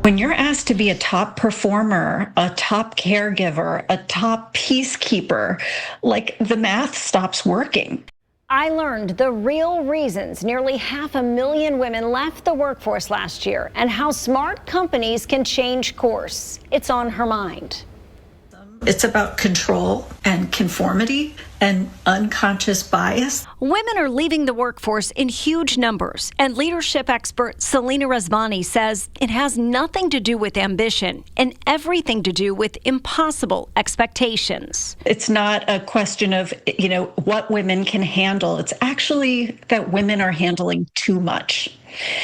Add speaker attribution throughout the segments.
Speaker 1: When you're asked to be a top performer, a top caregiver, a top peacekeeper, like the math stops working.
Speaker 2: I learned the real reasons nearly 500,000 women left the workforce last year and how smart companies can change course. It's on her mind.
Speaker 1: It's about control and conformity and unconscious bias.
Speaker 2: Women are leaving the workforce in huge numbers, and leadership expert Selena Rezvani says it has nothing to do with ambition and everything to do with impossible expectations.
Speaker 1: It's not a question of, what women can handle. It's actually that women are handling too much.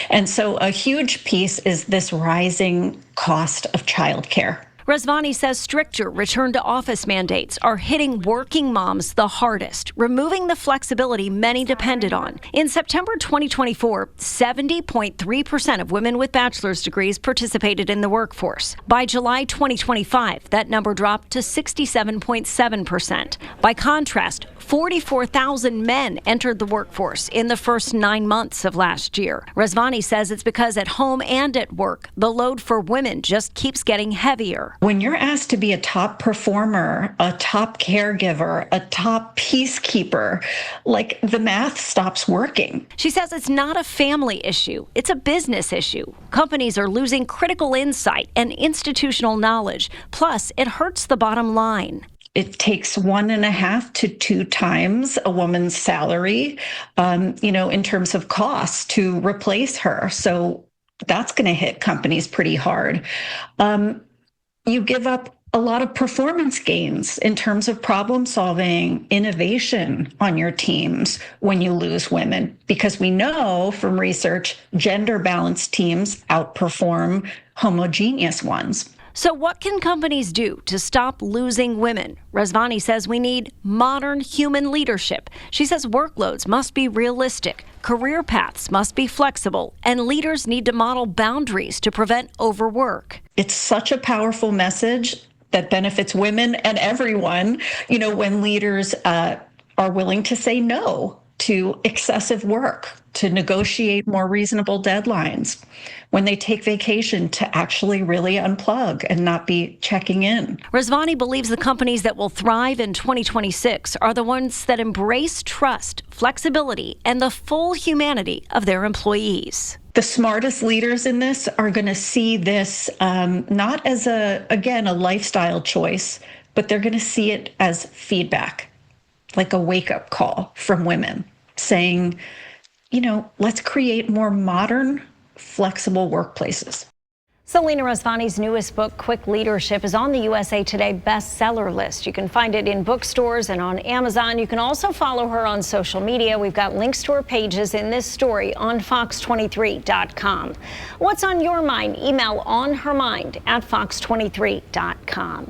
Speaker 1: And so a huge piece is this rising cost of childcare.
Speaker 2: Rezvani says stricter return to office mandates are hitting working moms the hardest, removing the flexibility many depended on. In September 2024, 70.3% of women with bachelor's degrees participated in the workforce. By July 2025, that number dropped to 67.7%. By contrast, 44,000 men entered the workforce in the first 9 months of last year. Rezvani says it's because at home and at work, the load for women just keeps getting heavier.
Speaker 1: When you're asked to be a top performer, a top caregiver, a top peacekeeper, like the math stops working.
Speaker 2: She says it's not a family issue, it's a business issue. Companies are losing critical insight and institutional knowledge. Plus, it hurts the bottom line.
Speaker 1: It takes 1.5 to 2 times a woman's salary, in terms of costs to replace her. So that's going to hit companies pretty hard. You give up a lot of performance gains in terms of problem solving, innovation on your teams when you lose women, because we know from research, gender balanced teams outperform homogeneous ones.
Speaker 2: So what can companies do to stop losing women? Rezvani says we need modern human leadership. She says workloads must be realistic, career paths must be flexible, and leaders need to model boundaries to prevent overwork.
Speaker 1: It's such a powerful message that benefits women and everyone, when leaders are willing to say no to excessive work, to negotiate more reasonable deadlines, when they take vacation to actually really unplug and not be checking in.
Speaker 2: Rezvani believes the companies that will thrive in 2026 are the ones that embrace trust, flexibility, and the full humanity of their employees.
Speaker 1: The smartest leaders in this are going to see this not as a lifestyle choice, but they're going to see it as feedback, like a wake-up call from women saying, let's create more modern, flexible workplaces.
Speaker 2: Selena Rezvani's newest book, Quick Leadership, is on the USA Today bestseller list. You can find it in bookstores and on Amazon. You can also follow her on social media. We've got links to her pages in this story on fox23.com. What's on your mind? Email onhermind@fox23.com.